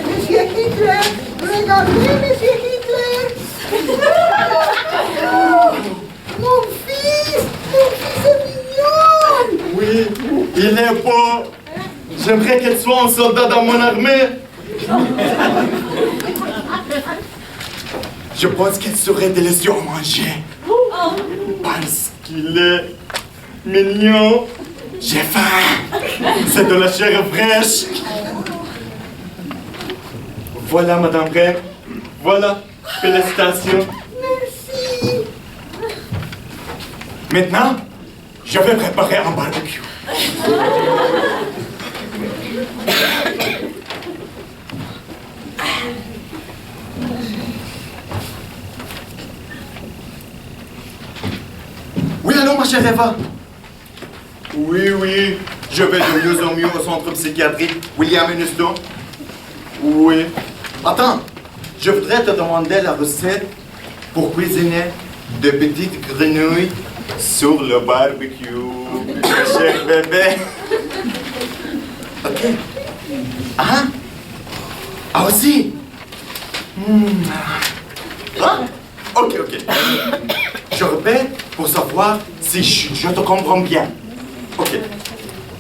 Monsieur Hitler, regardez, Monsieur Hitler. Mon fils est mignon. Oui, il est beau. J'aimerais qu'il soit un soldat dans mon armée. Je pense qu'il serait délicieux à manger. Parce qu'il est mignon. J'ai faim. C'est de la chair fraîche. Voilà, Madame Reine. Voilà. Félicitations. Merci. Maintenant, je vais préparer un barbecue. Oui, allô, ma chère Eva? Oui, oui. Je vais de mieux en mieux au centre psychiatrique William Huniston. Oui. Attends, je voudrais te demander la recette pour cuisiner de petites grenouilles sur le barbecue. Cher bébé. Ok. Ah? Ah aussi? Ah? Ok. Je répète pour savoir si je te comprends bien. Ok.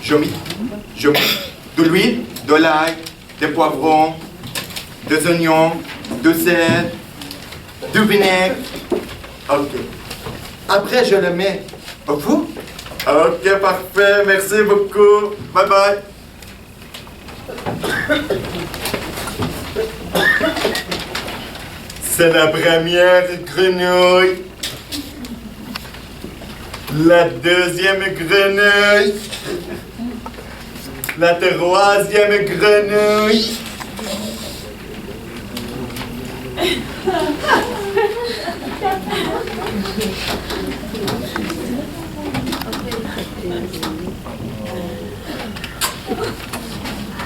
Je mets de l'huile, de l'ail, des poivrons, des oignons, du sel, du vinaigre. Ok. Après, je le mets au four. Ok, parfait. Merci beaucoup. Bye bye. C'est la première grenouille. La deuxième grenouille. La troisième grenouille.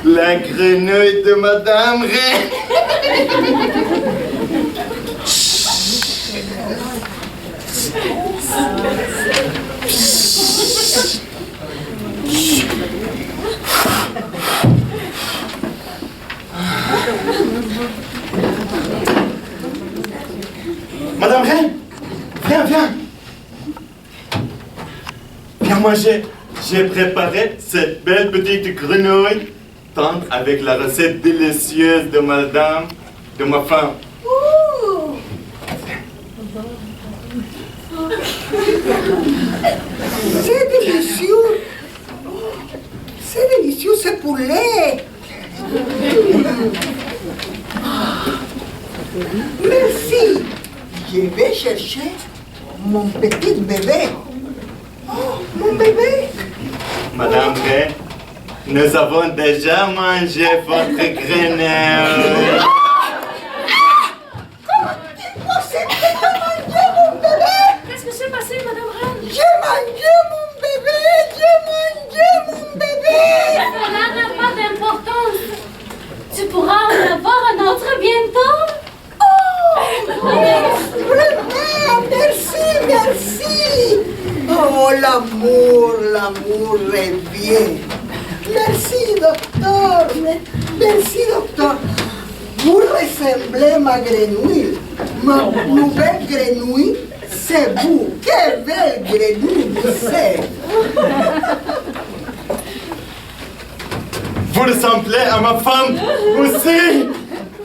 La grenouille de Madame Ray. Madame Reine, viens. Viens manger. J'ai préparé cette belle petite grenouille tendre avec la recette délicieuse de madame, de ma femme. C'est délicieux. C'est délicieux ce poulet. Merci. Je vais chercher mon petit bébé. Oh, mon bébé. Madame Ray, nous avons déjà mangé votre grenouille. Comment c'est possible que tu mangé mon bébé? Qu'est-ce que s'est passé, Madame Reine? J'ai mangé mon bébé. Cela n'a pas d'importance. Tu pourras en avoir un autre bientôt. Vraiment, merci. Oh, l'amour revient. Merci, docteur. Merci, docteur. Vous ressemblez à ma grenouille. Ma nouvelle grenouille, c'est vous. Quelle belle grenouille vous êtes. Vous ressemblez à ma femme aussi.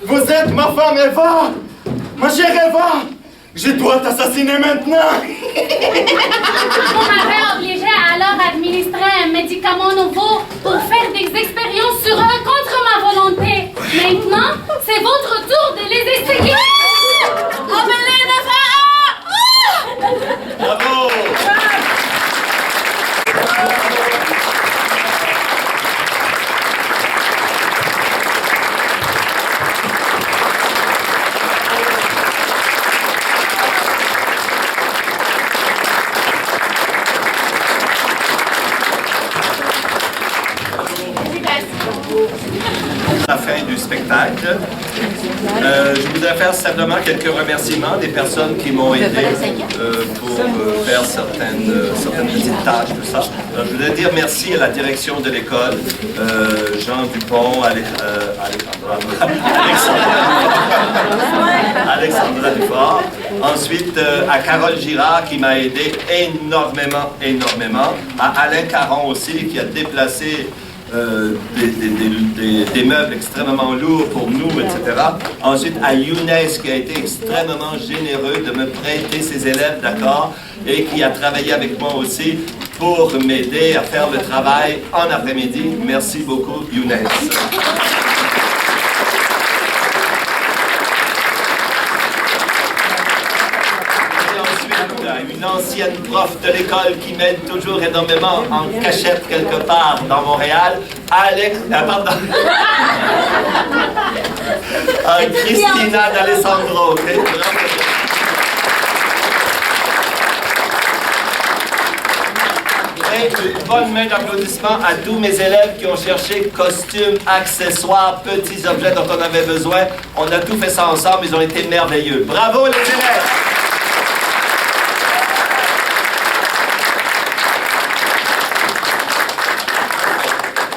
Vous êtes ma femme Eva. Ma chère Eva, je dois t'assassiner maintenant. Vous m'avez obligé à alors administrer un médicament nouveau pour faire des expériences sur eux contre ma volonté. Maintenant, c'est votre tour de les essayer. Bravo. À la fin du spectacle, je voudrais faire simplement quelques remerciements des personnes qui m'ont aidé pour faire certaines petites tâches, tout ça. Alors, je voudrais dire merci à la direction de l'école, Jean Dupont, Alexandra Dufort. Ensuite, à Carole Girard qui m'a aidé énormément. À Alain Caron aussi qui a déplacé des meubles extrêmement lourds pour nous, etc. Ensuite, à Younes qui a été extrêmement généreux de me prêter ses élèves, d'accord, et qui a travaillé avec moi aussi pour m'aider à faire le travail en après-midi. Merci beaucoup, Younes. Et ensuite, une ancienne prof de l'école qui m'aide toujours énormément en cachette quelque part dans Montréal, Christina D'Alessandro. Okay? Et une bonne main d'applaudissements à tous mes élèves qui ont cherché costumes, accessoires, petits objets dont on avait besoin. On a tout fait ça ensemble, ils ont été merveilleux. Bravo les élèves!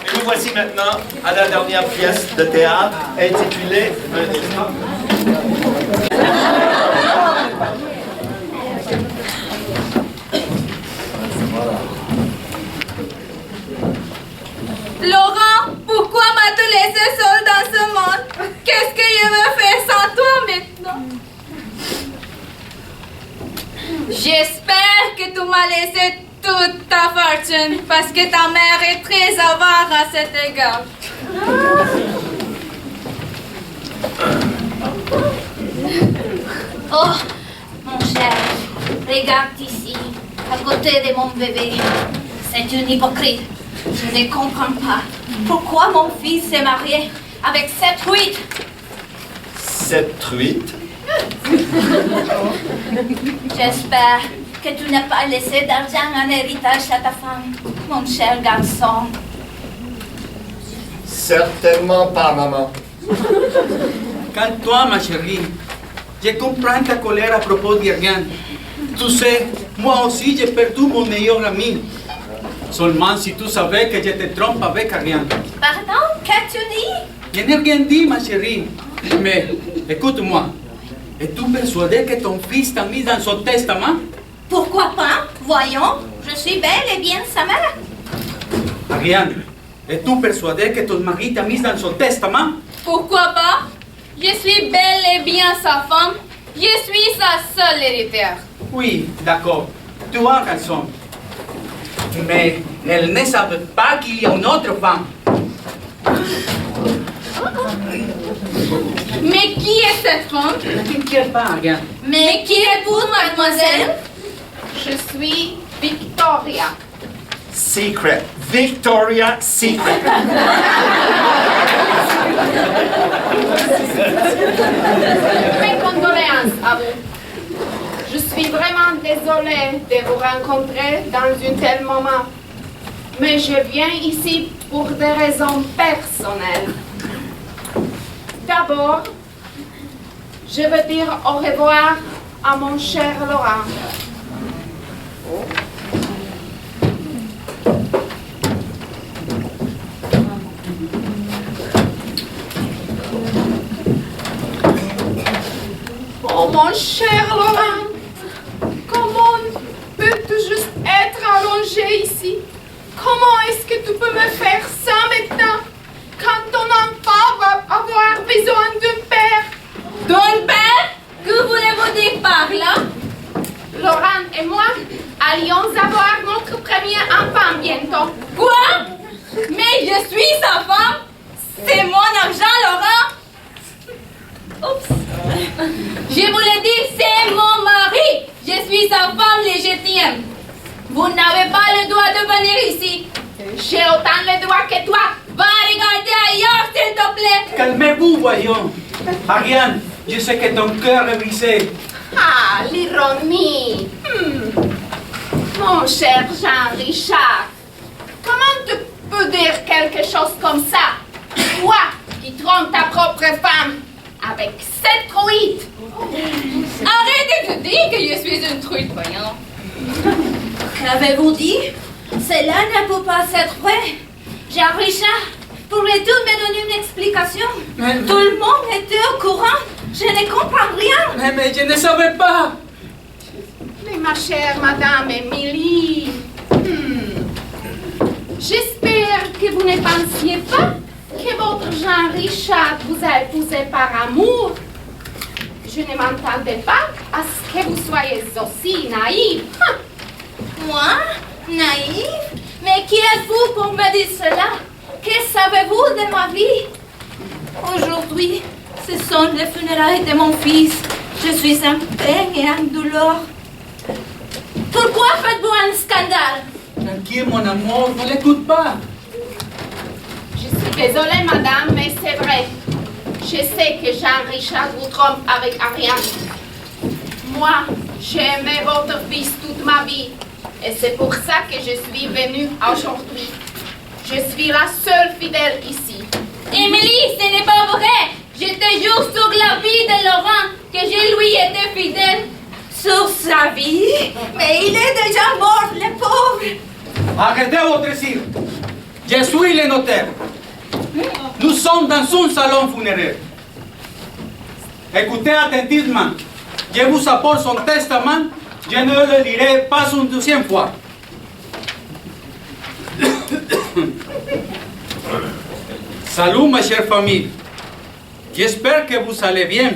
Et nous voici maintenant à la dernière pièce de théâtre intitulée Laurent, pourquoi m'as-tu laissé seule dans ce monde? Qu'est-ce que je veux faire sans toi maintenant? J'espère que tu m'as laissé toute ta fortune parce que ta mère est très avare à cet égard. Oh, mon cher, regarde ici, à côté de mon bébé. C'est une hypocrite. Je ne comprends pas. Pourquoi mon fils s'est marié avec cette truite? Cette truite? J'espère que tu n'as pas laissé d'argent en héritage à ta femme, mon cher garçon. Certainement pas, maman. Calme-toi, ma chérie. Je comprends ta colère à propos de rien. Tu sais, moi aussi j'ai perdu mon meilleur ami. Seulement si tu savais que je te trompe avec Ariane. Pardon, qu'as-tu dit? Je n'ai rien dit, ma chérie. Mais écoute-moi. Es-tu persuadé que ton fils t'a mis dans son testament? Pourquoi pas? Voyons, je suis bel et bien sa mère. Ariane, es-tu persuadé que ton mari t'a mis dans son testament? Pourquoi pas? Je suis bel et bien sa femme. Je suis sa seule héritière. Oui, d'accord. Tu as raison. Mais elle ne savait pas qu'il y a une autre femme. Mais qui est cette femme? Ne t'inquiète pas, Ariane. Mais qui êtes-vous, mademoiselle? Je suis Victoria. Secret. Victoria Secret. Mes condoléances à vous. Je suis vraiment désolée de vous rencontrer dans un tel moment. Mais je viens ici pour des raisons personnelles. D'abord, je veux dire au revoir à mon cher Laurent. Oh mon cher Laurent, comment peux-tu juste être allongé ici? Comment est-ce que tu peux me faire ça maintenant? Quand ton enfant va avoir besoin d'un père. D'un père? Que voulez-vous dire par là? Laurent et moi allions avoir notre premier enfant bientôt. Quoi? Mais je suis sa femme? C'est mon argent, Laurent? Oups. Je voulais dire, c'est mon mari. Je suis sa femme légitime. Vous n'avez pas le droit de venir ici. J'ai autant le droit que toi. Va regarder ailleurs, s'il te plaît. Calmez-vous, voyons. Ariane, je sais que ton cœur est brisé. Ah, l'ironie. Mon cher Jean-Richard, comment tu peux dire quelque chose comme ça? Toi qui trompes ta propre femme avec cette truite. Arrêtez de dire que je suis une truite, voyons. Qu'avez-vous dit? Cela ne peut pas être vrai. Jean-Richard, pourrais-tu me donner une explication? Tout le monde était au courant. Je ne comprends rien. Mais je ne savais pas. Mais ma chère Madame Émilie, j'espère que vous ne pensiez pas que votre Jean-Richard vous a épousé par amour. Je ne m'entendais pas à ce que vous soyez aussi naïve. Moi? Naïf? Mais qui êtes-vous pour me dire cela? Que savez-vous de ma vie? Aujourd'hui, ce sont les funérailles de mon fils. Je suis en peine et en douleur. Pourquoi faites-vous un scandale? Tranquille, mon amour, ne l'écoute pas. Je suis désolée, madame, mais c'est vrai. Je sais que Jean-Richard vous trompe avec Ariane. Moi, j'ai aimé votre fils toute ma vie. Et c'est pour ça que je suis venue aujourd'hui. Je suis la seule fidèle ici. Émilie, ce n'est pas vrai. Je te jure sur la vie de Laurent que je lui étais fidèle. Sur sa vie? Mais il est déjà mort, le pauvre. Arrêtez votre cirque. Je suis le notaire. Nous sommes dans un salon funéraire. Écoutez attentivement. Je vous apporte son testament. Je ne le lirai pas une deuxième fois. Salut, ma chère famille. J'espère que vous allez bien.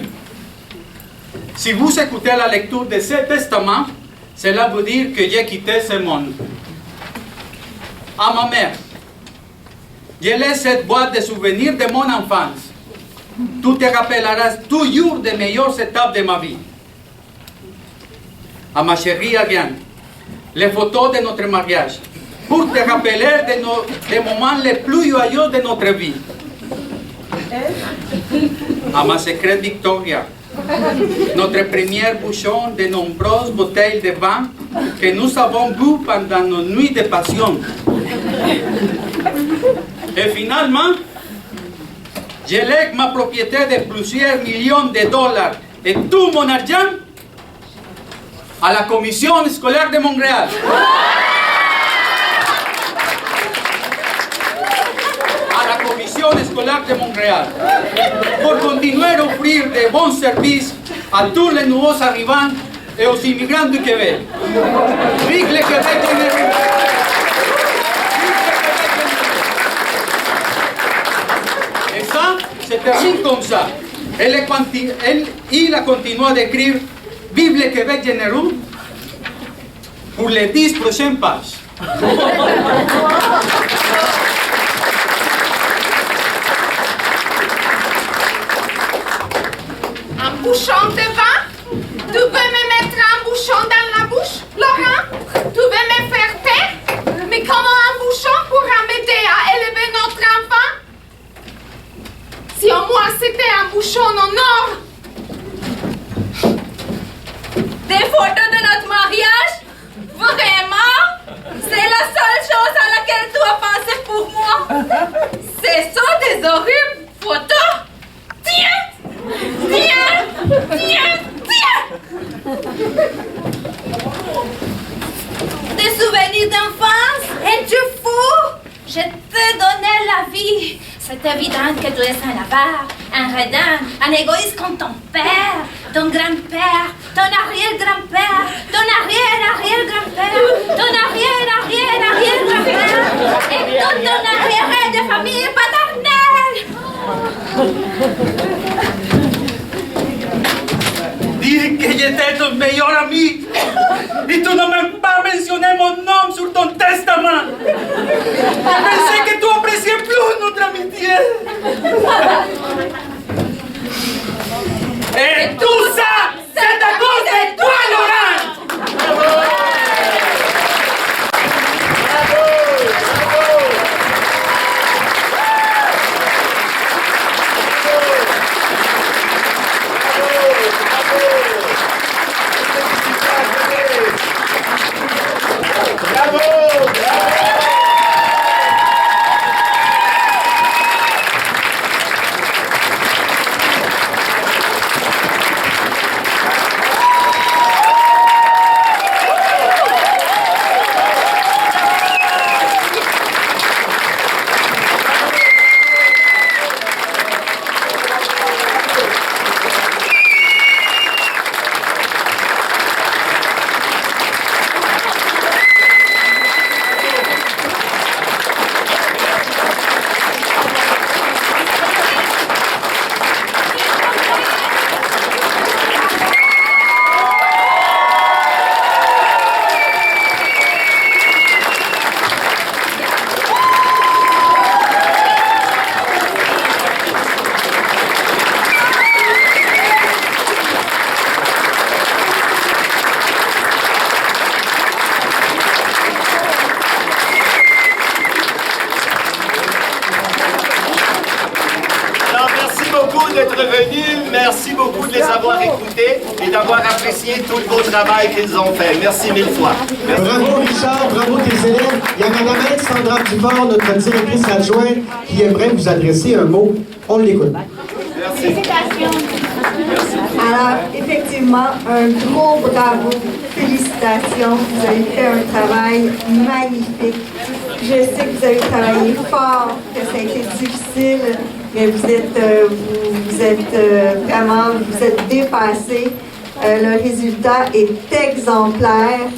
Si vous écoutez la lecture de ce testament, cela veut dire que j'ai quitté ce monde. À ma mère, je laisse cette boîte de souvenirs de mon enfance. Tu te rappelleras toujours des meilleures étapes de ma vie. À ma chérie Ariane, les photos de notre mariage, pour te rappeler des moments les plus joyeux de notre vie. À ma secrète Victoria, notre première bouchon de nombreuses bouteilles de vin que nous avons bu pendant nos nuits de passion. Et finalement, je lègue ma propriété de plusieurs millions de dollars et tout mon argent à la Commission scolaire de Montréal. À la Commission scolaire de Montréal. Pour continuer à offrir de bons services à tous les nouveaux arrivants et aux immigrants du Québec. Vive le Québec généreux! Et ça, se termine comme ça. Il a continué d'écrire Vive le Québec généreux pour les 10 prochaines pages. Un bouchon de vin? Tu veux me mettre un bouchon dans la bouche, Laurent? Tu veux me faire taire? Mais comment un bouchon pourra m'aider à élever notre enfant? Si au moins c'était un bouchon en or! Des photos de notre mariage? Vraiment? C'est la seule chose à laquelle tu as pensé pour moi. Ce sont des horribles photos. Tiens! Tiens! Tiens! Tiens! Des souvenirs d'enfance? Es-tu fou? Je t'ai donné la vie. C'est évident que tu es un avare, un redin, un égoïste comme ton père, ton grand-père, ton arrière-grand-père, ton arrière-arrière-grand-père, ton arrière-arrière-arrière-grand-père et tout ton arrière de famille paternelle. Dis que j'étais ton meilleur ami et tu n'as même pas mentionné mon nom sur ton testament. Je pensais que tu appréciais plus notre amitié. Et tout ça, c'est à cause de toi, Laurent. Merci beaucoup de les avoir écoutés et d'avoir apprécié tout le beau travail qu'ils ont fait. Merci mille fois. Merci. Bravo Richard, bravo tes élèves. Il y a Mme Alexandra Duvort, notre directrice adjointe, qui aimerait vous adresser un mot. On l'écoute. Merci. Alors, effectivement, un gros bravo. Félicitations. Vous avez fait un travail magnifique. Je sais que vous avez travaillé fort, que ça a été difficile, mais vous êtes dépassés. Le résultat est exemplaire.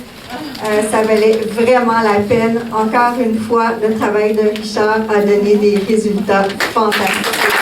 Ça valait vraiment la peine. Encore une fois, le travail de Richard a donné des résultats fantastiques.